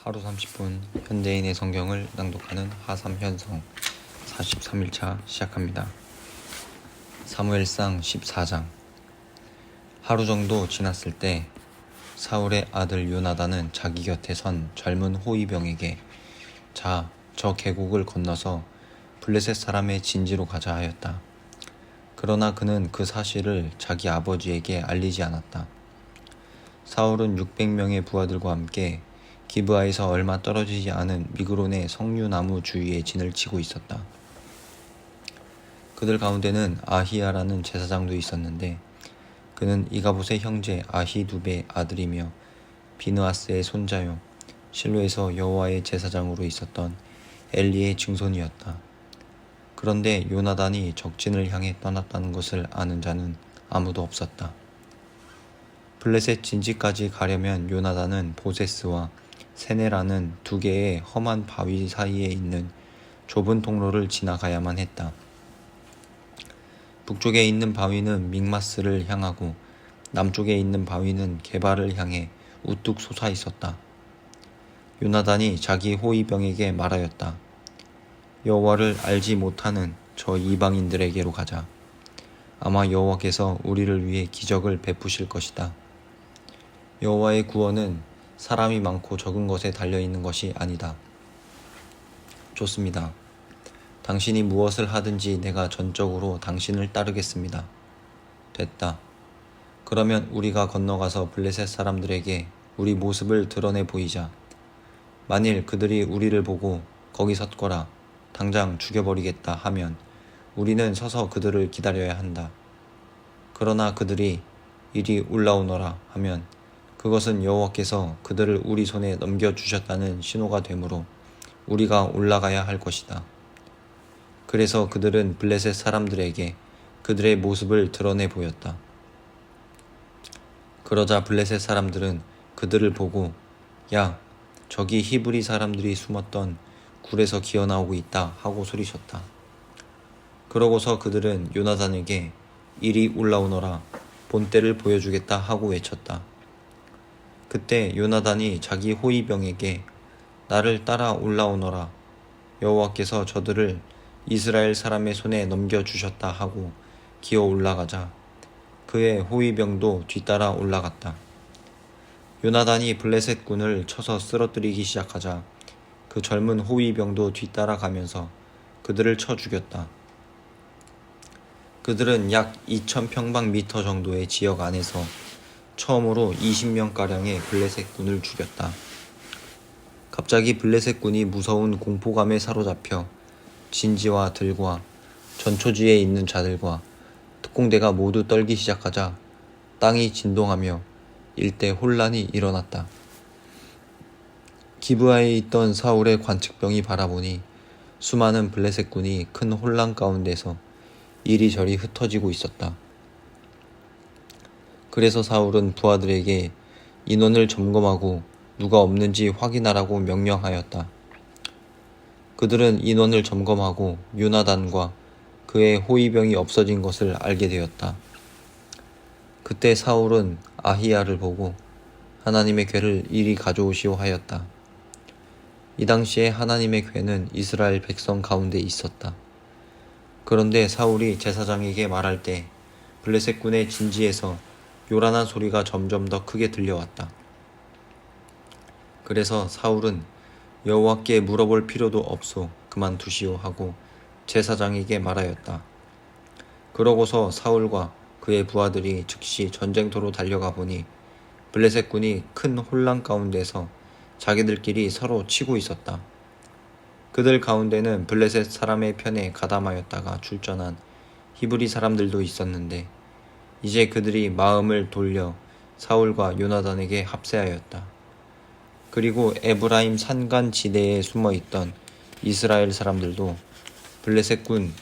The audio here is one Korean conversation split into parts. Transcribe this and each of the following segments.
하루 30분 현대인의 성경을 낭독하는 하삼현성 43일차 시작합니다. 사무엘상 14장. 하루 정도 지났을 때 사울의 아들 요나단은 자기 곁에 선 젊은 호위병에게 자, 저 계곡을 건너서 블레셋 사람의 진지로 가자 하였다. 그러나 그는 그 사실을 자기 아버지에게 알리지 않았다. 사울은 600명의 부하들과 함께 기브아에서 얼마 떨어지지 않은 미그론의 석류나무 주위에 진을 치고 있었다. 그들 가운데는 아히야라는 제사장도 있었는데 그는 이가봇의 형제 아히두베의 아들이며 비느하스의 손자요 실로에서 여호와의 제사장으로 있었던 엘리의 증손이었다. 그런데 요나단이 적진을 향해 떠났다는 것을 아는 자는 아무도 없었다. 블레셋 진지까지 가려면 요나단은 보세스와 세네라는 두 개의 험한 바위 사이에 있는 좁은 통로를 지나가야만 했다. 북쪽에 있는 바위는 믹마스를 향하고 남쪽에 있는 바위는 게발을 향해 우뚝 솟아 있었다. 요나단이 자기 호위병에게 말하였다. 여호와를 알지 못하는 저 이방인들에게로 가자. 아마 여호와께서 우리를 위해 기적을 베푸실 것이다. 여호와의 구원은 사람이 많고 적은 것에 달려있는 것이 아니다. 좋습니다. 당신이 무엇을 하든지 내가 전적으로 당신을 따르겠습니다. 됐다. 그러면 우리가 건너가서 블레셋 사람들에게 우리 모습을 드러내 보이자. 만일 그들이 우리를 보고 거기 섰거라 당장 죽여버리겠다 하면 우리는 서서 그들을 기다려야 한다. 그러나 그들이 이리 올라오너라 하면 그것은 여호와께서 그들을 우리 손에 넘겨주셨다는 신호가 되므로 우리가 올라가야 할 것이다. 그래서 그들은 블레셋 사람들에게 그들의 모습을 드러내 보였다. 그러자 블레셋 사람들은 그들을 보고 야, 저기 히브리 사람들이 숨었던 굴에서 기어나오고 있다 하고 소리쳤다. 그러고서 그들은 요나단에게 이리 올라오너라 본때를 보여주겠다 하고 외쳤다. 그때 요나단이 자기 호위병에게 나를 따라 올라오너라 여호와께서 저들을 이스라엘 사람의 손에 넘겨주셨다 하고 기어 올라가자 그의 호위병도 뒤따라 올라갔다. 요나단이 블레셋 군을 쳐서 쓰러뜨리기 시작하자 그 젊은 호위병도 뒤따라가면서 그들을 쳐 죽였다. 그들은 약 2000평방미터 정도의 지역 안에서 처음으로 20명가량의 블레셋 군을 죽였다. 갑자기 블레셋 군이 무서운 공포감에 사로잡혀 진지와 들과 전초지에 있는 자들과 특공대가 모두 떨기 시작하자 땅이 진동하며 일대 혼란이 일어났다. 기브아에 있던 사울의 관측병이 바라보니 수많은 블레셋 군이 큰 혼란 가운데서 이리저리 흩어지고 있었다. 그래서 사울은 부하들에게 인원을 점검하고 누가 없는지 확인하라고 명령하였다. 그들은 인원을 점검하고 요나단과 그의 호위병이 없어진 것을 알게 되었다. 그때 사울은 아히야를 보고 하나님의 궤를 이리 가져오시오 하였다. 이 당시에 하나님의 궤는 이스라엘 백성 가운데 있었다. 그런데 사울이 제사장에게 말할 때 블레셋 군의 진지에서 요란한 소리가 점점 더 크게 들려왔다. 그래서 사울은 여호와께 물어볼 필요도 없소 그만두시오 하고 제사장에게 말하였다. 그러고서 사울과 그의 부하들이 즉시 전쟁터로 달려가 보니 블레셋 군이 큰 혼란 가운데서 자기들끼리 서로 치고 있었다. 그들 가운데는 블레셋 사람의 편에 가담하였다가 출전한 히브리 사람들도 있었는데 이제 그들이 마음을 돌려 사울과 요나단에게 합세하였다. 그리고 에브라임 산간 지대에 숨어있던 이스라엘 사람들도 블레셋 군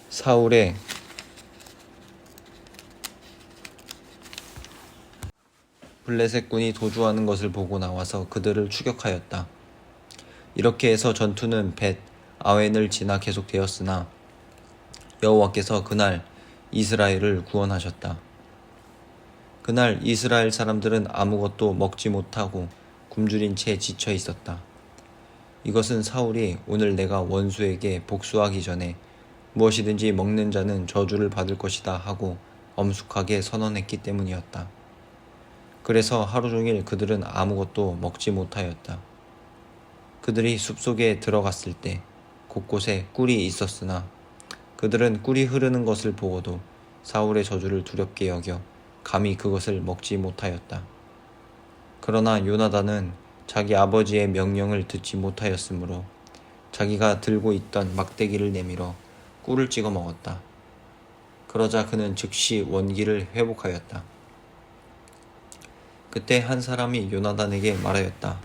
사울의 블레셋 군이 도주하는 것을 보고 나와서 그들을 추격하였다. 이렇게 해서 전투는 벳 아웬을 지나 계속되었으나 여호와께서 그날 이스라엘을 구원하셨다. 그날 이스라엘 사람들은 아무것도 먹지 못하고 굶주린 채 지쳐 있었다. 이것은 사울이 오늘 내가 원수에게 복수하기 전에 무엇이든지 먹는 자는 저주를 받을 것이다 하고 엄숙하게 선언했기 때문이었다. 그래서 하루 종일 그들은 아무것도 먹지 못하였다. 그들이 숲속에 들어갔을 때 곳곳에 꿀이 있었으나 그들은 꿀이 흐르는 것을 보고도 사울의 저주를 두렵게 여겨 감히 그것을 먹지 못하였다. 그러나 요나단은 자기 아버지의 명령을 듣지 못하였으므로 자기가 들고 있던 막대기를 내밀어 꿀을 찍어 먹었다. 그러자 그는 즉시 원기를 회복하였다. 그때 한 사람이 요나단에게 말하였다.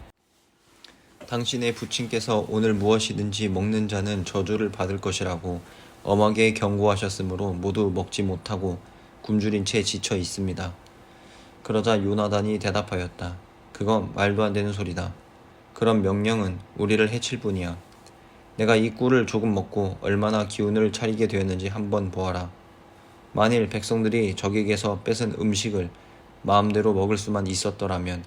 당신의 부친께서 오늘 무엇이든지 먹는 자는 저주를 받을 것이라고 엄하게 경고하셨으므로 모두 먹지 못하고 굶주린 채 지쳐 있습니다. 그러자 요나단이 대답하였다. 그건 말도 안 되는 소리다. 그런 명령은 우리를 해칠 뿐이야. 내가 이 꿀을 조금 먹고 얼마나 기운을 차리게 되었는지 한번 보아라. 만일 백성들이 적에게서 뺏은 음식을 마음대로 먹을 수만 있었더라면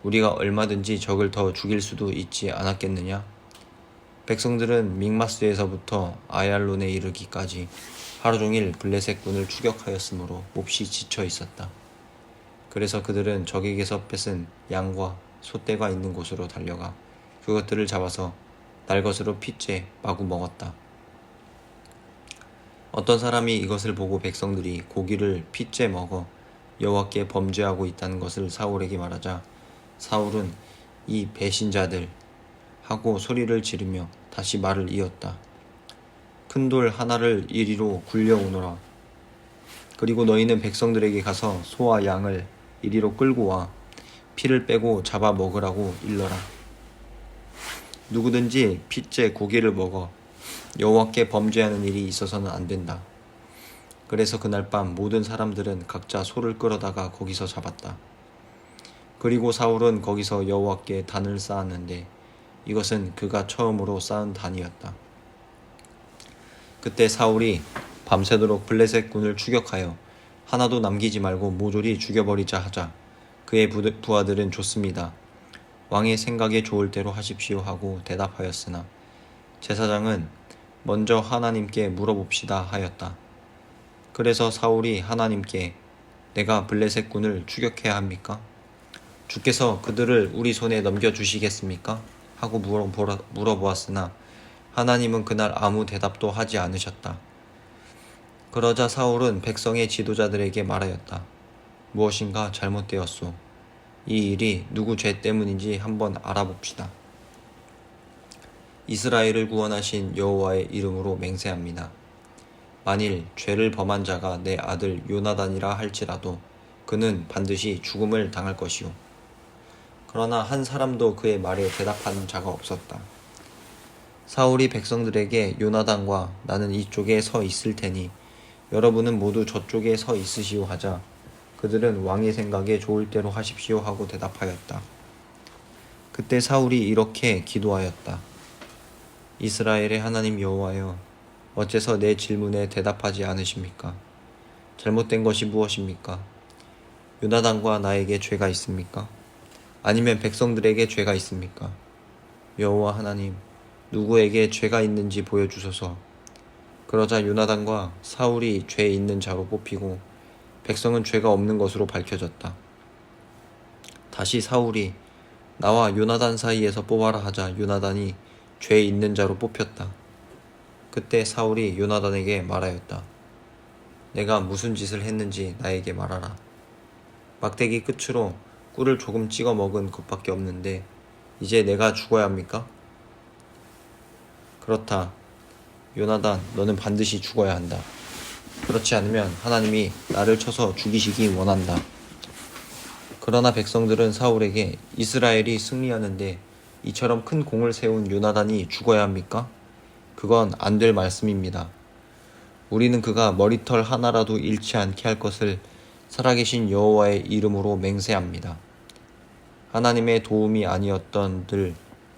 우리가 얼마든지 적을 더 죽일 수도 있지 않았겠느냐? 백성들은 믹마스에서부터 아얄론에 이르기까지 하루 종일 블레셋군을 추격하였으므로 몹시 지쳐 있었다. 그래서 그들은 적에게서 뺏은 양과 소떼가 있는 곳으로 달려가 그것들을 잡아서 날것으로 핏째 마구 먹었다. 어떤 사람이 이것을 보고 백성들이 고기를 핏째 먹어 여호와께 범죄하고 있다는 것을 사울에게 말하자 사울은 이 배신자들 하고 소리를 지르며 다시 말을 이었다. 큰 돌 하나를 이리로 굴려오너라. 그리고 너희는 백성들에게 가서 소와 양을 이리로 끌고 와 피를 빼고 잡아 먹으라고 일러라. 누구든지 핏째 고기를 먹어 여호와께 범죄하는 일이 있어서는 안 된다. 그래서 그날 밤 모든 사람들은 각자 소를 끌어다가 거기서 잡았다. 그리고 사울은 거기서 여호와께 단을 쌓았는데 이것은 그가 처음으로 쌓은 단이었다. 그때 사울이 밤새도록 블레셋 군을 추격하여 하나도 남기지 말고 모조리 죽여버리자 하자 그의 부하들은 좋습니다. 왕의 생각에 좋을 대로 하십시오 하고 대답하였으나 제사장은 먼저 하나님께 물어봅시다 하였다. 그래서 사울이 하나님께 내가 블레셋 군을 추격해야 합니까? 주께서 그들을 우리 손에 넘겨주시겠습니까? 하고 물어보았으나 하나님은 그날 아무 대답도 하지 않으셨다. 그러자 사울은 백성의 지도자들에게 말하였다. 무엇인가 잘못되었소. 이 일이 누구 죄 때문인지 한번 알아봅시다. 이스라엘을 구원하신 여호와의 이름으로 맹세합니다. 만일 죄를 범한 자가 내 아들 요나단이라 할지라도 그는 반드시 죽음을 당할 것이오. 그러나 한 사람도 그의 말에 대답하는 자가 없었다. 사울이 백성들에게 요나단과 나는 이쪽에 서 있을 테니 여러분은 모두 저쪽에 서 있으시오 하자 그들은 왕의 생각에 좋을 대로 하십시오 하고 대답하였다. 그때 사울이 이렇게 기도하였다. 이스라엘의 하나님 여호와여, 어째서 내 질문에 대답하지 않으십니까? 잘못된 것이 무엇입니까? 요나단과 나에게 죄가 있습니까? 아니면 백성들에게 죄가 있습니까? 여호와 하나님, 누구에게 죄가 있는지 보여주소서. 그러자 요나단과 사울이 죄 있는 자로 뽑히고 백성은 죄가 없는 것으로 밝혀졌다. 다시 사울이 나와 요나단 사이에서 뽑아라 하자 요나단이 죄 있는 자로 뽑혔다. 그때 사울이 요나단에게 말하였다. 내가 무슨 짓을 했는지 나에게 말하라. 막대기 끝으로 꿀을 조금 찍어 먹은 것밖에 없는데 이제 내가 죽어야 합니까? 그렇다. 요나단, 너는 반드시 죽어야 한다. 그렇지 않으면 하나님이 나를 쳐서 죽이시기 원한다. 그러나 백성들은 사울에게 이스라엘이 승리하는데 이처럼 큰 공을 세운 요나단이 죽어야 합니까? 그건 안 될 말씀입니다. 우리는 그가 머리털 하나라도 잃지 않게 할 것을 살아계신 여호와의 이름으로 맹세합니다. 하나님의 도움이 아니었던들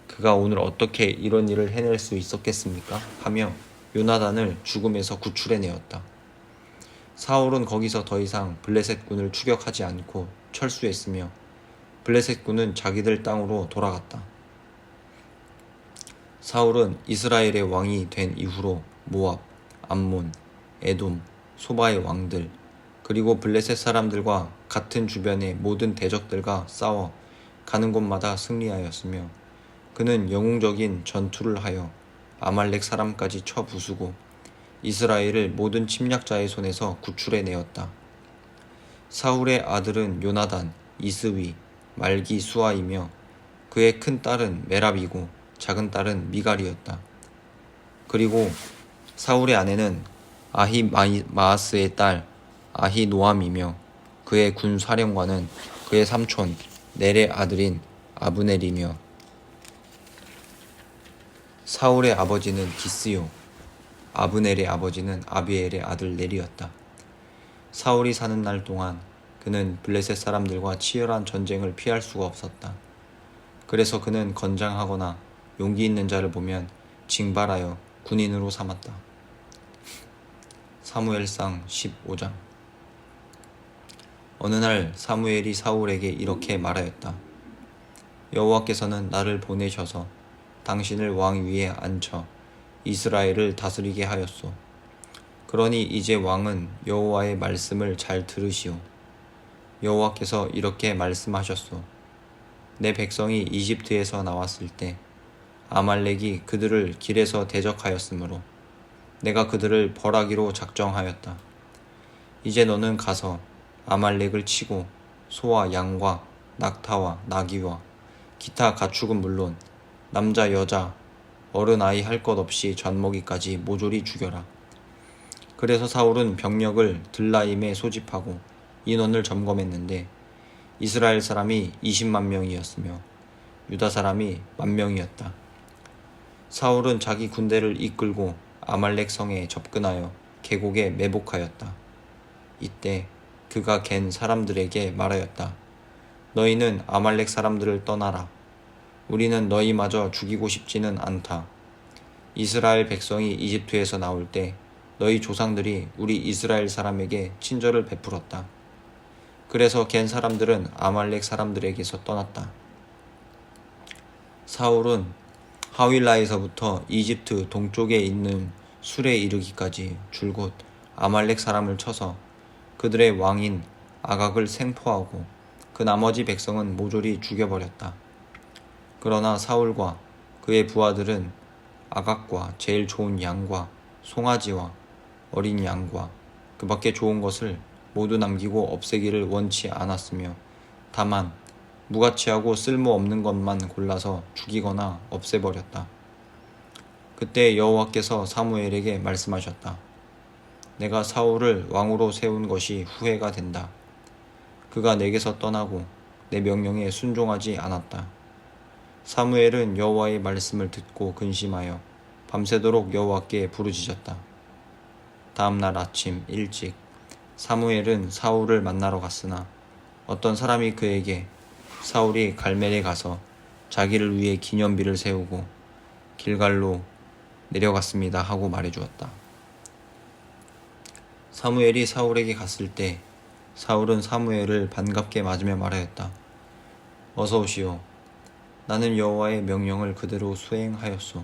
그가 오늘 어떻게 이런 일을 해낼 수 있었겠습니까? 하며 요나단을 죽음에서 구출해내었다. 사울은 거기서 더 이상 블레셋 군을 추격하지 않고 철수했으며 블레셋 군은 자기들 땅으로 돌아갔다. 사울은 이스라엘의 왕이 된 이후로 모압, 암몬, 에돔, 소바의 왕들 그리고 블레셋 사람들과 같은 주변의 모든 대적들과 싸워 가는 곳마다 승리하였으며 그는 영웅적인 전투를 하여 아말렉 사람까지 쳐 부수고 이스라엘을 모든 침략자의 손에서 구출해내었다. 사울의 아들은 요나단, 이스위, 말기 수아이며 그의 큰 딸은 메랍이고 작은 딸은 미갈이었다. 그리고 사울의 아내는 아히마아스의 딸 아히노암이며 그의 군 사령관은 그의 삼촌 넬의 아들인 아브넬이며 사울의 아버지는 기스요 아브넬의 아버지는 아비엘의 아들 넬이었다. 사울이 사는 날 동안 그는 블레셋 사람들과 치열한 전쟁을 피할 수가 없었다. 그래서 그는 건장하거나 용기 있는 자를 보면 징발하여 군인으로 삼았다. 사무엘상 15장. 어느 날 사무엘이 사울에게 이렇게 말하였다. 여호와께서는 나를 보내셔서 당신을 왕 위에 앉혀 이스라엘을 다스리게 하였소. 그러니 이제 왕은 여호와의 말씀을 잘 들으시오. 여호와께서 이렇게 말씀하셨소. 내 백성이 이집트에서 나왔을 때 아말렉이 그들을 길에서 대적하였으므로 내가 그들을 벌하기로 작정하였다. 이제 너는 가서 아말렉을 치고 소와 양과 낙타와 나귀와 기타 가축은 물론 남자 여자 어른 아이 할 것 없이 젖먹이까지 모조리 죽여라. 그래서 사울은 병력을 들라임에 소집하고 인원을 점검했는데 이스라엘 사람이 20만 명이었으며 유다 사람이 10,000명이었다. 사울은 자기 군대를 이끌고 아말렉 성에 접근하여 계곡에 매복하였다. 이때 그가 갠 사람들에게 말하였다. 너희는 아말렉 사람들을 떠나라. 우리는 너희마저 죽이고 싶지는 않다. 이스라엘 백성이 이집트에서 나올 때 너희 조상들이 우리 이스라엘 사람에게 친절을 베풀었다. 그래서 갠 사람들은 아말렉 사람들에게서 떠났다. 사울은 하윌라에서부터 이집트 동쪽에 있는 술에 이르기까지 줄곧 아말렉 사람을 쳐서 그들의 왕인 아각을 생포하고 그 나머지 백성은 모조리 죽여버렸다. 그러나 사울과 그의 부하들은 아각과 제일 좋은 양과 송아지와 어린 양과 그 밖에 좋은 것을 모두 남기고 없애기를 원치 않았으며 다만 무가치하고 쓸모없는 것만 골라서 죽이거나 없애버렸다. 그때 여호와께서 사무엘에게 말씀하셨다. 내가 사울을 왕으로 세운 것이 후회가 된다. 그가 내게서 떠나고 내 명령에 순종하지 않았다. 사무엘은 여호와의 말씀을 듣고 근심하여 밤새도록 여호와께 부르짖었다. 다음 날 아침 일찍 사무엘은 사울을 만나러 갔으나 어떤 사람이 그에게 사울이 갈멜에 가서 자기를 위해 기념비를 세우고 길갈로 내려갔습니다 하고 말해주었다. 사무엘이 사울에게 갔을 때 사울은 사무엘을 반갑게 맞으며 말하였다. 어서 오시오. 나는 여호와의 명령을 그대로 수행하였소.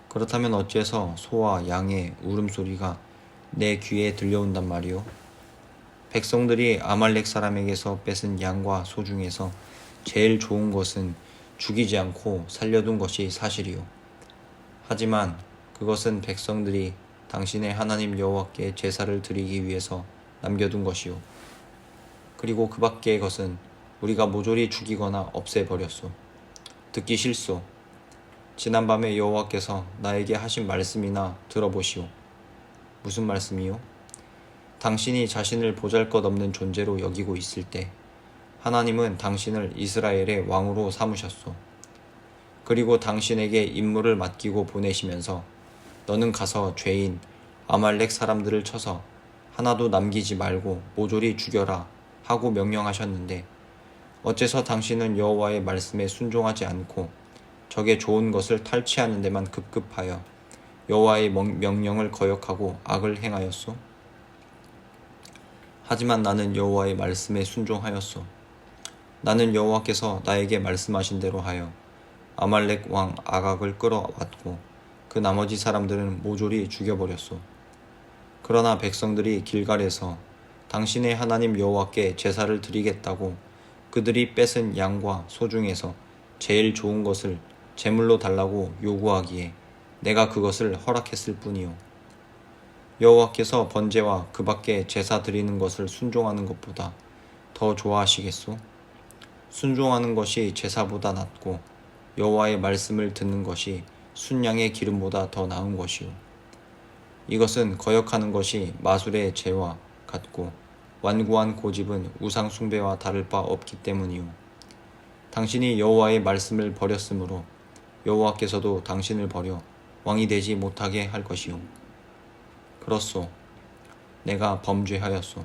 그렇다면 어째서 소와 양의 울음소리가 내 귀에 들려온단 말이오? 백성들이 아말렉 사람에게서 뺏은 양과 소 중에서 제일 좋은 것은 죽이지 않고 살려둔 것이 사실이오. 하지만 그것은 백성들이 당신의 하나님 여호와께 제사를 드리기 위해서 남겨둔 것이오. 그리고 그 밖의 것은 우리가 모조리 죽이거나 없애버렸소. 듣기 싫소. 지난밤에 여호와께서 나에게 하신 말씀이나 들어보시오. 무슨 말씀이요? 당신이 자신을 보잘것없는 존재로 여기고 있을 때 하나님은 당신을 이스라엘의 왕으로 삼으셨소. 그리고 당신에게 임무를 맡기고 보내시면서 너는 가서 죄인 아말렉 사람들을 쳐서 하나도 남기지 말고 모조리 죽여라 하고 명령하셨는데 어째서 당신은 여호와의 말씀에 순종하지 않고 적의 좋은 것을 탈취하는 데만 급급하여 여호와의 명령을 거역하고 악을 행하였소? 하지만 나는 여호와의 말씀에 순종하였소. 나는 여호와께서 나에게 말씀하신 대로 하여 아말렉 왕 아각을 끌어왔고 그 나머지 사람들은 모조리 죽여버렸소. 그러나 백성들이 길갈에서 당신의 하나님 여호와께 제사를 드리겠다고 그들이 뺏은 양과 소 중에서 제일 좋은 것을 제물로 달라고 요구하기에 내가 그것을 허락했을 뿐이요. 여호와께서 번제와 그 밖에 제사 드리는 것을 순종하는 것보다 더 좋아하시겠소? 순종하는 것이 제사보다 낫고 여호와의 말씀을 듣는 것이 순양의 기름보다 더 나은 것이요. 이것은 거역하는 것이 마술의 죄와 같고 완고한 고집은 우상 숭배와 다를 바 없기 때문이요. 당신이 여호와의 말씀을 버렸으므로 여호와께서도 당신을 버려 왕이 되지 못하게 할 것이요. 그렇소. 내가 범죄하였소.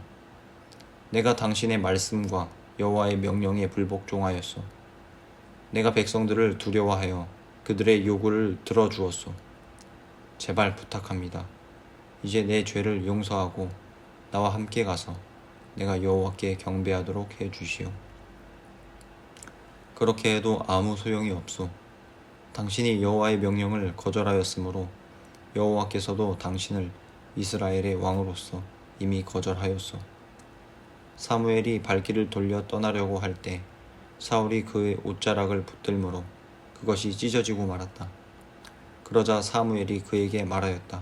내가 당신의 말씀과 여호와의 명령에 불복종하였소. 내가 백성들을 두려워하여 그들의 요구를 들어주었소. 제발 부탁합니다. 이제 내 죄를 용서하고 나와 함께 가서 내가 여호와께 경배하도록 해주시오. 그렇게 해도 아무 소용이 없소. 당신이 여호와의 명령을 거절하였으므로 여호와께서도 당신을 이스라엘의 왕으로서 이미 거절하였소. 사무엘이 발길을 돌려 떠나려고 할 때 사울이 그의 옷자락을 붙들므로 그것이 찢어지고 말았다. 그러자 사무엘이 그에게 말하였다.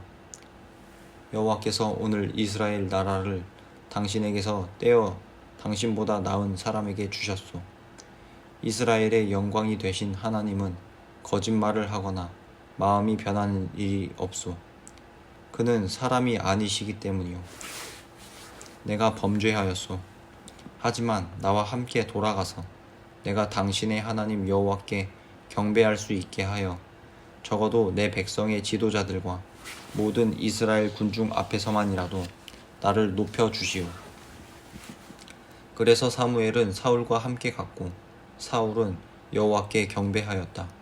여호와께서 오늘 이스라엘 나라를 당신에게서 떼어 당신보다 나은 사람에게 주셨소. 이스라엘의 영광이 되신 하나님은 거짓말을 하거나 마음이 변하는 일이 없소. 그는 사람이 아니시기 때문이요. 내가 범죄하였소. 하지만 나와 함께 돌아가서 내가 당신의 하나님 여호와께 경배할 수 있게 하여 적어도 내 백성의 지도자들과 모든 이스라엘 군중 앞에서만이라도 나를 높여 주시오. 그래서 사무엘은 사울과 함께 갔고 사울은 여호와께 경배하였다.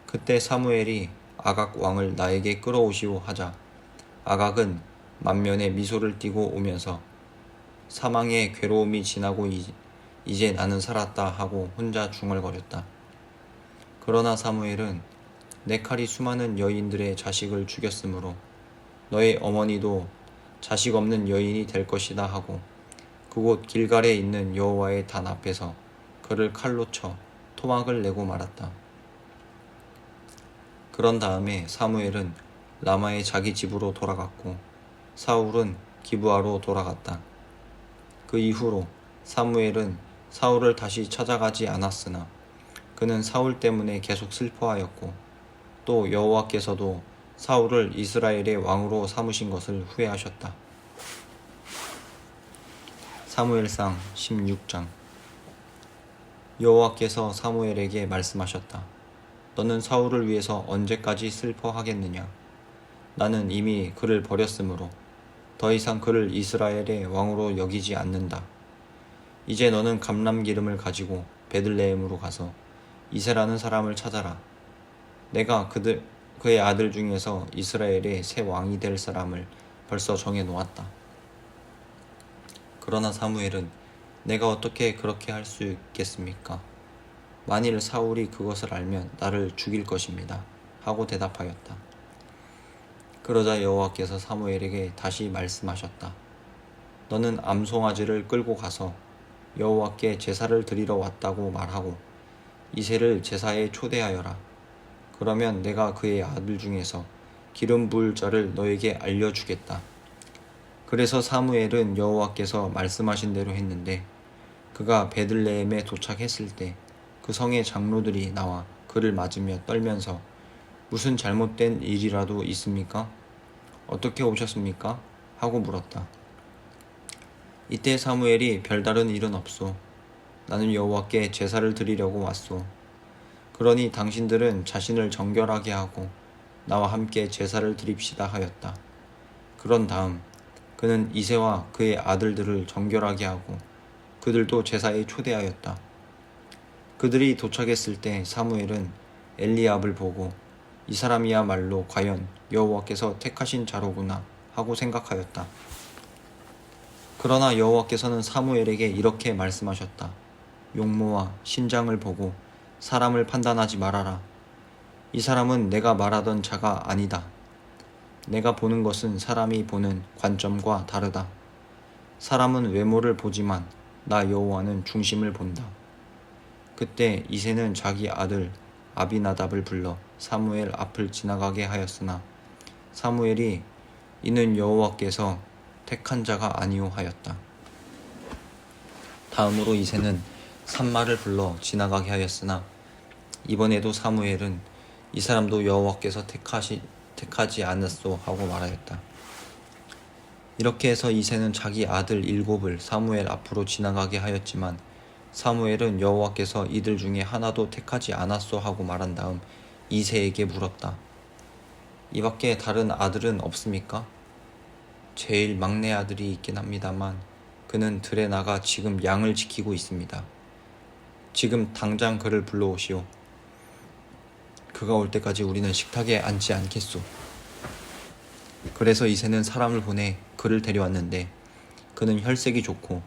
그때 사무엘이 아각 왕을 나에게 끌어오시오 하자 아각은 만면에 미소를 띠고 오면서 사망의 괴로움이 지나고 이제 나는 살았다 하고 혼자 중얼거렸다. 그러나 사무엘은 내 칼이 수많은 여인들의 자식을 죽였으므로 너의 어머니도 자식 없는 여인이 될 것이다 하고 그곳 길갈에 있는 여호와의 단 앞에서 그를 칼로 쳐 토막을 내고 말았다. 그런 다음에 사무엘은 라마의 자기 집으로 돌아갔고 사울은 기브아로 돌아갔다. 그 이후로 사무엘은 사울을 다시 찾아가지 않았으나 그는 사울 때문에 계속 슬퍼하였고 또 여호와께서도 사울을 이스라엘의 왕으로 삼으신 것을 후회하셨다. 사무엘상 16장. 여호와께서 사무엘에게 말씀하셨다. 너는 사울을 위해서 언제까지 슬퍼하겠느냐? 나는 이미 그를 버렸으므로 더 이상 그를 이스라엘의 왕으로 여기지 않는다. 이제 너는 감람기름을 가지고 베들레헴으로 가서 이세라는 사람을 찾아라. 내가 그의 아들 중에서 이스라엘의 새 왕이 될 사람을 벌써 정해 놓았다. 그러나 사무엘은 내가 어떻게 그렇게 할 수 있겠습니까? 만일 사울이 그것을 알면 나를 죽일 것입니다. 하고 대답하였다. 그러자 여호와께서 사무엘에게 다시 말씀하셨다. 너는 암송아지를 끌고 가서 여호와께 제사를 드리러 왔다고 말하고 이새를 제사에 초대하여라. 그러면 내가 그의 아들 중에서 기름 부을 자를 너에게 알려주겠다. 그래서 사무엘은 여호와께서 말씀하신 대로 했는데 그가 베들레헴에 도착했을 때 그 성의 장로들이 나와 그를 맞으며 떨면서 무슨 잘못된 일이라도 있습니까? 어떻게 오셨습니까? 하고 물었다. 이때 사무엘이 별다른 일은 없소. 나는 여호와께 제사를 드리려고 왔소. 그러니 당신들은 자신을 정결하게 하고 나와 함께 제사를 드립시다 하였다. 그런 다음 그는 이새와 그의 아들들을 정결하게 하고 그들도 제사에 초대하였다. 그들이 도착했을 때 사무엘은 엘리압을 보고 이 사람이야말로 과연 여호와께서 택하신 자로구나 하고 생각하였다. 그러나 여호와께서는 사무엘에게 이렇게 말씀하셨다. 용모와 신장을 보고 사람을 판단하지 말아라. 이 사람은 내가 말하던 자가 아니다. 내가 보는 것은 사람이 보는 관점과 다르다. 사람은 외모를 보지만 나 여호와는 중심을 본다. 그때 이새는 자기 아들 아비나답을 불러 사무엘 앞을 지나가게 하였으나 사무엘이 이는 여호와께서 택한 자가 아니오 하였다. 다음으로 이새는 산마를 불러 지나가게 하였으나 이번에도 사무엘은 이 사람도 여호와께서 택하지 않았소 하고 말하였다. 이렇게 해서 이새는 자기 아들 7을 사무엘 앞으로 지나가게 하였지만 사무엘은 여호와께서 이들 중에 하나도 택하지 않았소 하고 말한 다음 이새에게 물었다. 이 밖에 다른 아들은 없습니까? 제일 막내 아들이 있긴 합니다만 그는 들에 나가 지금 양을 지키고 있습니다. 지금 당장 그를 불러오시오. 그가 올 때까지 우리는 식탁에 앉지 않겠소. 그래서 이새는 사람을 보내 그를 데려왔는데 그는 혈색이 좋고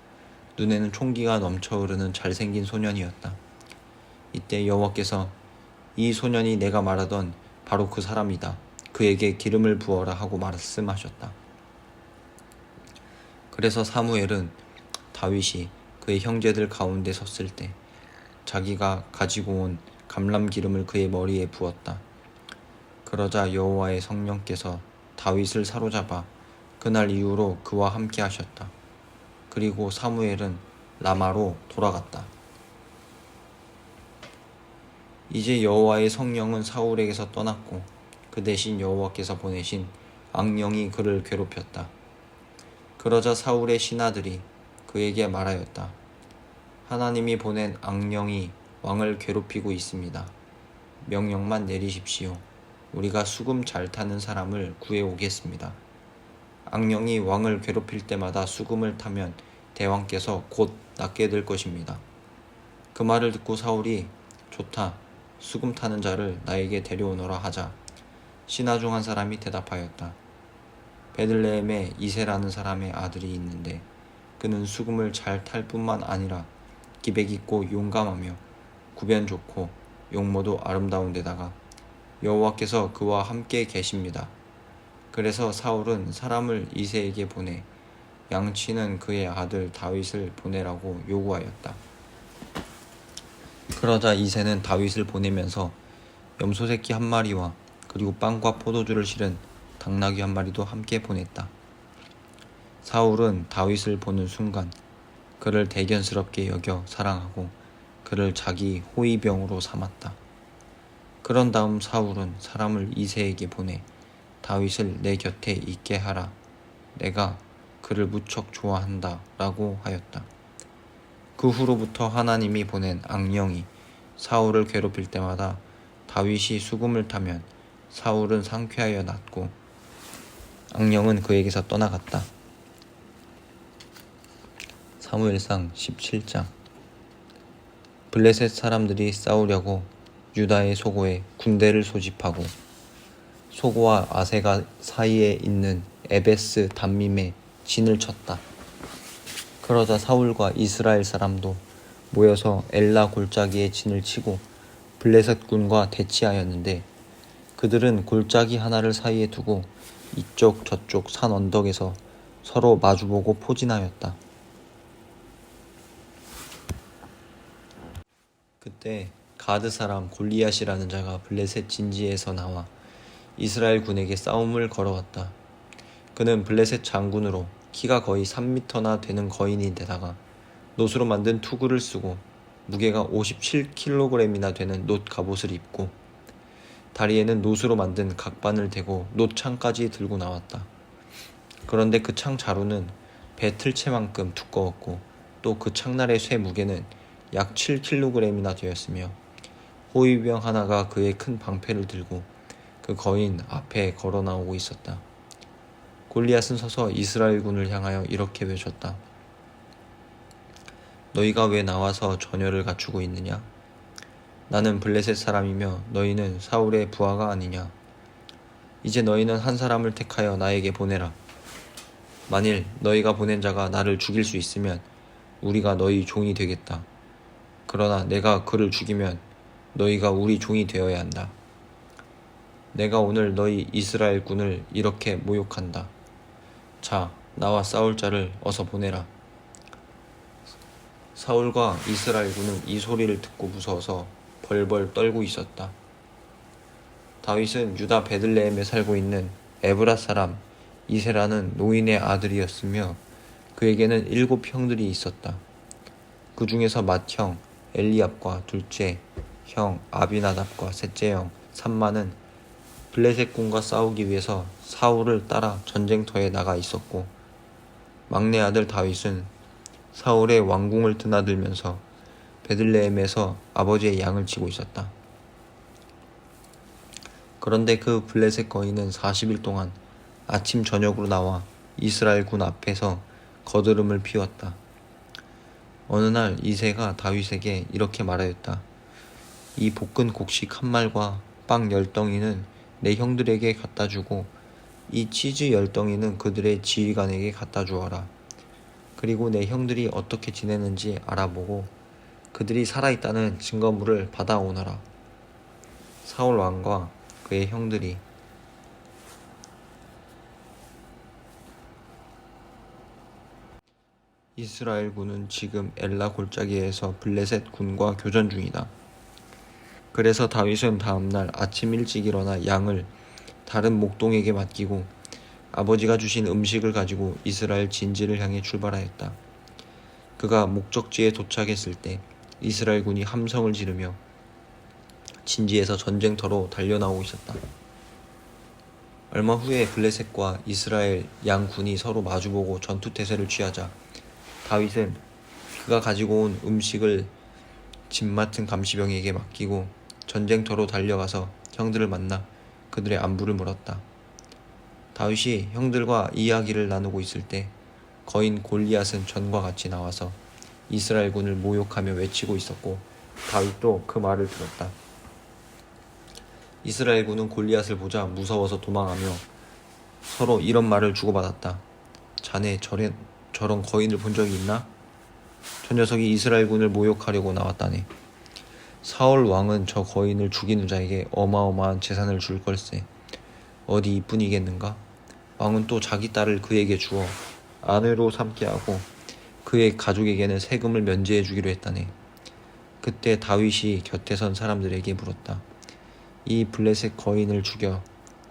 눈에는 총기가 넘쳐 흐르는 잘생긴 소년이었다. 이때 여호와께서 이 소년이 내가 말하던 바로 그 사람이다. 그에게 기름을 부어라 하고 말씀하셨다. 그래서 사무엘은 다윗이 그의 형제들 가운데 섰을 때 자기가 가지고 온 감람 기름을 그의 머리에 부었다. 그러자 여호와의 성령께서 다윗을 사로잡아 그날 이후로 그와 함께 하셨다. 그리고 사무엘은 라마로 돌아갔다. 이제 여호와의 성령은 사울에게서 떠났고 그 대신 여호와께서 보내신 악령이 그를 괴롭혔다. 그러자 사울의 신하들이 그에게 말하였다. 하나님이 보낸 악령이 왕을 괴롭히고 있습니다. 명령만 내리십시오. 우리가 수금 잘 타는 사람을 구해오겠습니다. 악령이 왕을 괴롭힐 때마다 수금을 타면 대왕께서 곧 낫게 될 것입니다. 그 말을 듣고 사울이 좋다. 수금 타는 자를 나에게 데려오너라 하자 신하 중 한 사람이 대답하였다. 베들레헴에 이새라는 사람의 아들이 있는데 그는 수금을 잘 탈 뿐만 아니라 기백 있고 용감하며 구변 좋고 용모도 아름다운 데다가 여호와께서 그와 함께 계십니다. 그래서 사울은 사람을 이새에게 보내 양치는 그의 아들 다윗을 보내라고 요구하였다. 그러자 이새는 다윗을 보내면서 염소 새끼 한 마리와 그리고 빵과 포도주를 실은 당나귀 한 마리도 함께 보냈다. 사울은 다윗을 보는 순간 그를 대견스럽게 여겨 사랑하고 그를 자기 호위병으로 삼았다. 그런 다음 사울은 사람을 이새에게 보내 다윗을 내 곁에 있게 하라. 내가 그를 무척 좋아한다 라고 하였다. 그 후로부터 하나님이 보낸 악령이 사울을 괴롭힐 때마다 다윗이 수금을 타면 사울은 상쾌하여 낫고 악령은 그에게서 떠나갔다. 사무엘상 17장. 블레셋 사람들이 싸우려고 유다의 소고에 군대를 소집하고 소고와 아세가 사이에 있는 에베스 담밈에 진을 쳤다. 그러자 사울과 이스라엘 사람도 모여서 엘라 골짜기에 진을 치고 블레셋 군과 대치하였는데 그들은 골짜기 하나를 사이에 두고 이쪽 저쪽 산 언덕에서 서로 마주보고 포진하였다. 그때 가드 사람 골리앗이라는 자가 블레셋 진지에서 나와 이스라엘 군에게 싸움을 걸어왔다. 그는 블레셋 장군으로 키가 거의 3m나 되는 거인인데다가 놋으로 만든 투구를 쓰고 무게가 57kg이나 되는 놋 갑옷을 입고 다리에는 놋으로 만든 각반을 대고 놋창까지 들고 나왔다. 그런데 그 창 자루는 배 틀채만큼 두꺼웠고 또 그 창날의 쇠 무게는 약 7kg이나 되었으며 호위병 하나가 그의 큰 방패를 들고 그 거인 앞에 걸어 나오고 있었다. 골리앗은 서서 이스라엘 군을 향하여 이렇게 외쳤다. 너희가 왜 나와서 전열을 갖추고 있느냐? 나는 블레셋 사람이며 너희는 사울의 부하가 아니냐? 이제 너희는 한 사람을 택하여 나에게 보내라. 만일 너희가 보낸 자가 나를 죽일 수 있으면 우리가 너희 종이 되겠다. 그러나 내가 그를 죽이면 너희가 우리 종이 되어야 한다. 내가 오늘 너희 이스라엘 군을 이렇게 모욕한다. 자, 나와 싸울 자를 어서 보내라. 사울과 이스라엘 군은 이 소리를 듣고 무서워서 벌벌 떨고 있었다. 다윗은 유다 베들레헴에 살고 있는 에브라 사람 이세라는 노인의 아들이었으며 그에게는 7 형들이 있었다. 그 중에서 맏형 엘리압과 둘째 형 아비나답과 셋째 형 삼마는 블레셋 군과 싸우기 위해서 사울을 따라 전쟁터에 나가 있었고, 막내 아들 다윗은 사울의 왕궁을 드나들면서 베들레헴에서 아버지의 양을 치고 있었다. 그런데 그 블레셋 거인은 40일 동안 아침 저녁으로 나와 이스라엘 군 앞에서 거드름을 피웠다. 어느 날 이새가 다윗에게 이렇게 말하였다. 이 볶은 곡식 1말과 빵 10덩이는 내 형들에게 갖다 주고 이 치즈 10덩이는 그들의 지휘관에게 갖다 주어라. 그리고 내 형들이 어떻게 지내는지 알아보고 그들이 살아있다는 증거물을 받아오너라. 사울 왕과 그의 형들이 이스라엘 군은 지금 엘라 골짜기에서 블레셋 군과 교전 중이다. 그래서 다윗은 다음날 아침 일찍 일어나 양을 다른 목동에게 맡기고 아버지가 주신 음식을 가지고 이스라엘 진지를 향해 출발하였다. 그가 목적지에 도착했을 때 이스라엘 군이 함성을 지르며 진지에서 전쟁터로 달려나오고 있었다. 얼마 후에 블레셋과 이스라엘 양 군이 서로 마주보고 전투태세를 취하자 다윗은 그가 가지고 온 음식을 집 맡은 감시병에게 맡기고 전쟁터로 달려가서 형들을 만나 그들의 안부를 물었다. 다윗이 형들과 이야기를 나누고 있을 때 거인 골리앗은 전과 같이 나와서 이스라엘 군을 모욕하며 외치고 있었고 다윗도 그 말을 들었다. 이스라엘 군은 골리앗을 보자 무서워서 도망하며 서로 이런 말을 주고받았다. 자네 저런 거인을 본 적이 있나? 저 녀석이 이스라엘 군을 모욕하려고 나왔다네. 사울 왕은 저 거인을 죽이는 자에게 어마어마한 재산을 줄 걸세. 어디 이뿐이겠는가? 왕은 또 자기 딸을 그에게 주어 아내로 삼게 하고 그의 가족에게는 세금을 면제해 주기로 했다네. 그때 다윗이 곁에 선 사람들에게 물었다. 이 블레셋 거인을 죽여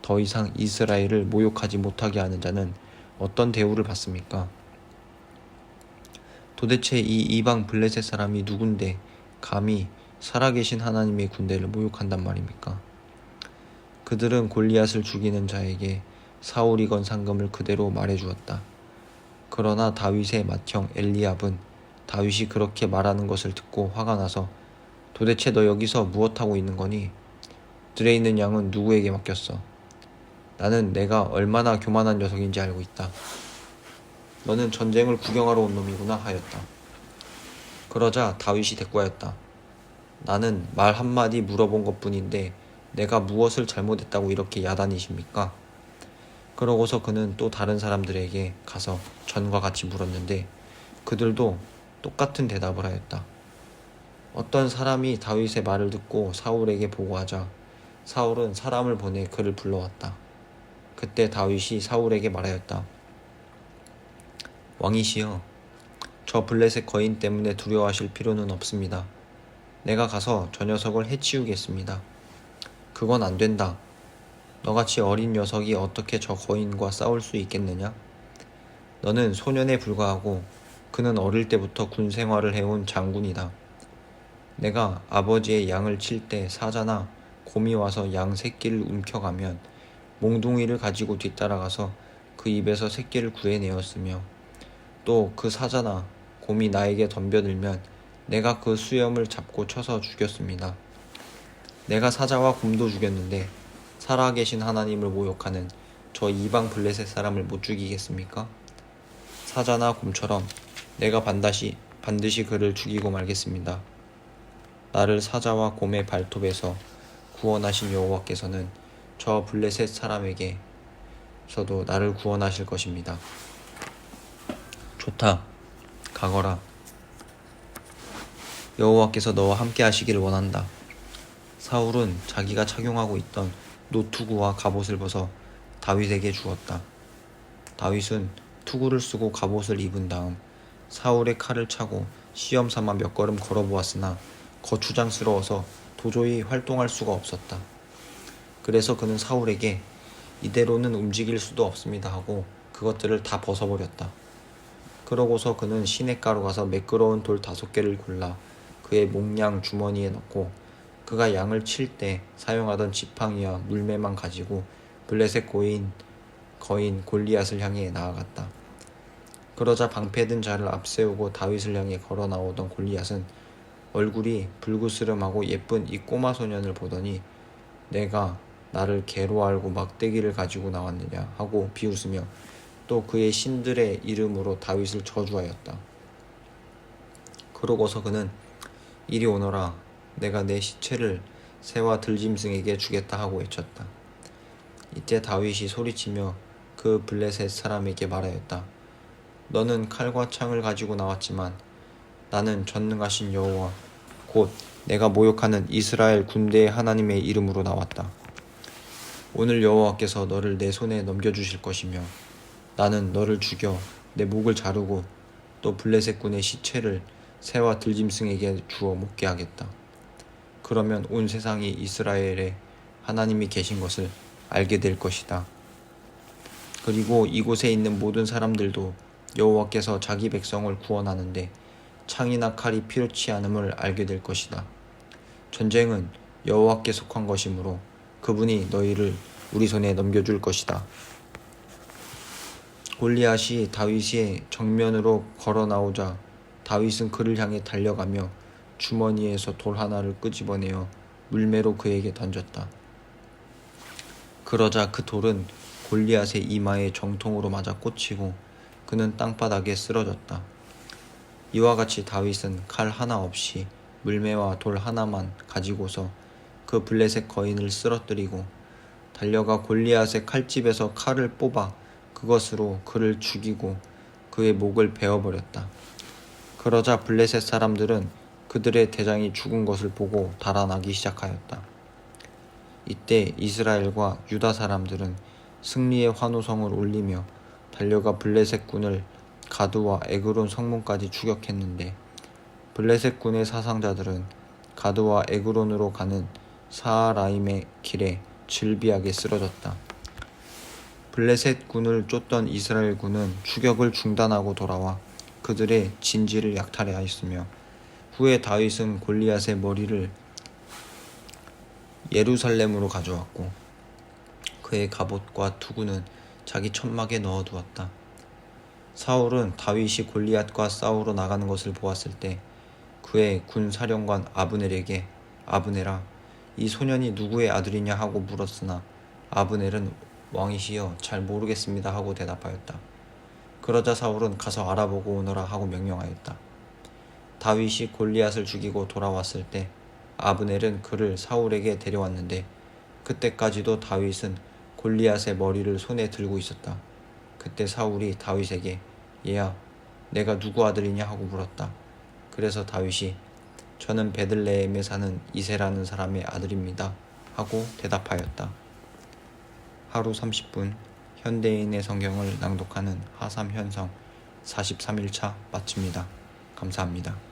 더 이상 이스라엘을 모욕하지 못하게 하는 자는 어떤 대우를 받습니까? 도대체 이 이방 블레셋 사람이 누군데 감히 살아계신 하나님의 군대를 모욕한단 말입니까? 그들은 골리앗을 죽이는 자에게 사울이 건 상금을 그대로 말해주었다. 그러나 다윗의 맏형 엘리압은 다윗이 그렇게 말하는 것을 듣고 화가 나서 도대체 너 여기서 무엇하고 있는 거니? 들에 있는 양은 누구에게 맡겼어? 나는 내가 얼마나 교만한 녀석인지 알고 있다. 너는 전쟁을 구경하러 온 놈이구나 하였다. 그러자 다윗이 대꾸하였다. 나는 말 한마디 물어본 것뿐인데 내가 무엇을 잘못했다고 이렇게 야단이십니까? 그러고서 그는 또 다른 사람들에게 가서 전과 같이 물었는데 그들도 똑같은 대답을 하였다. 어떤 사람이 다윗의 말을 듣고 사울에게 보고하자 사울은 사람을 보내 그를 불러왔다. 그때 다윗이 사울에게 말하였다. 왕이시여, 저 블레셋 거인 때문에 두려워하실 필요는 없습니다. 내가 가서 저 녀석을 해치우겠습니다. 그건 안 된다. 너같이 어린 녀석이 어떻게 저 거인과 싸울 수 있겠느냐? 너는 소년에 불과하고 그는 어릴 때부터 군 생활을 해온 장군이다. 내가 아버지의 양을 칠 때 사자나 곰이 와서 양 새끼를 움켜가면 몽둥이를 가지고 뒤따라가서 그 입에서 새끼를 구해내었으며 또 그 사자나 곰이 나에게 덤벼들면 내가 그 수염을 잡고 쳐서 죽였습니다. 내가 사자와 곰도 죽였는데 살아계신 하나님을 모욕하는 저 이방 블레셋 사람을 못 죽이겠습니까? 사자나 곰처럼 내가 반드시 그를 죽이고 말겠습니다. 나를 사자와 곰의 발톱에서 구원하신 여호와께서는 저 블레셋 사람에게서도 나를 구원하실 것입니다. 좋다. 가거라. 여호와께서 너와 함께 하시기를 원한다. 사울은 자기가 착용하고 있던 노투구와 갑옷을 벗어 다윗에게 주었다. 다윗은 투구를 쓰고 갑옷을 입은 다음 사울의 칼을 차고 시험 삼아 몇 걸음 걸어보았으나 거추장스러워서 도저히 활동할 수가 없었다. 그래서 그는 사울에게 이대로는 움직일 수도 없습니다 하고 그것들을 다 벗어버렸다. 그러고서 그는 시냇가로 가서 매끄러운 돌 5개를 골라 그의 목량 주머니에 넣고 그가 양을 칠 때 사용하던 지팡이와 물매만 가지고 블레셋 거인 골리앗을 향해 나아갔다. 그러자 방패든 자를 앞세우고 다윗을 향해 걸어 나오던 골리앗은 얼굴이 불그스름하고 예쁜 이 꼬마 소년을 보더니 내가 나를 개로 알고 막대기를 가지고 나왔느냐 하고 비웃으며 또 그의 신들의 이름으로 다윗을 저주하였다. 그러고서 그는 이리 오너라 내가 내 시체를 새와 들짐승에게 주겠다 하고 외쳤다. 이때 다윗이 소리치며 그 블레셋 사람에게 말하였다. 너는 칼과 창을 가지고 나왔지만 나는 전능하신 여호와 곧 내가 모욕하는 이스라엘 군대의 하나님의 이름으로 나왔다. 오늘 여호와께서 너를 내 손에 넘겨주실 것이며 나는 너를 죽여 내 목을 자르고 또 블레셋 군의 시체를 새와 들짐승에게 주어 먹게 하겠다. 그러면 온 세상이 이스라엘에 하나님이 계신 것을 알게 될 것이다. 그리고 이곳에 있는 모든 사람들도 여호와께서 자기 백성을 구원하는데 창이나 칼이 필요치 않음을 알게 될 것이다. 전쟁은 여호와께 속한 것이므로 그분이 너희를 우리 손에 넘겨줄 것이다. 골리앗이 다윗의 정면으로 걸어 나오자 다윗은 그를 향해 달려가며 주머니에서 돌 하나를 끄집어내어 물매로 그에게 던졌다. 그러자 그 돌은 골리앗의 이마에 정통으로 맞아 꽂히고 그는 땅바닥에 쓰러졌다. 이와 같이 다윗은 칼 하나 없이 물매와 돌 하나만 가지고서 그 블레셋 거인을 쓰러뜨리고 달려가 골리앗의 칼집에서 칼을 뽑아 그것으로 그를 죽이고 그의 목을 베어버렸다. 그러자 블레셋 사람들은 그들의 대장이 죽은 것을 보고 달아나기 시작하였다. 이때 이스라엘과 유다 사람들은 승리의 환호성을 올리며 달려가 블레셋 군을 가드와 에그론 성문까지 추격했는데 블레셋 군의 사상자들은 가드와 에그론으로 가는 사하라임의 길에 질비하게 쓰러졌다. 블레셋 군을 쫓던 이스라엘 군은 추격을 중단하고 돌아와 그들의 진지를 약탈하였으며 후에 다윗은 골리앗의 머리를 예루살렘으로 가져왔고 그의 갑옷과 투구는 자기 천막에 넣어두었다. 사울은 다윗이 골리앗과 싸우러 나가는 것을 보았을 때 그의 군 사령관 아브넬에게 아브넬아 이 소년이 누구의 아들이냐 하고 물었으나 아브넬은 왕이시여 잘 모르겠습니다 하고 대답하였다. 그러자 사울은 가서 알아보고 오너라 하고 명령하였다. 다윗이 골리앗을 죽이고 돌아왔을 때 아브넬은 그를 사울에게 데려왔는데 그때까지도 다윗은 골리앗의 머리를 손에 들고 있었다. 그때 사울이 다윗에게 얘야 내가 누구 아들이냐 하고 물었다. 그래서 다윗이 저는 베들레헴에 사는 이새라는 사람의 아들입니다 하고 대답하였다. 하루 30분 현대인의 성경을 낭독하는 하삼 현성 43일차 마칩니다. 감사합니다.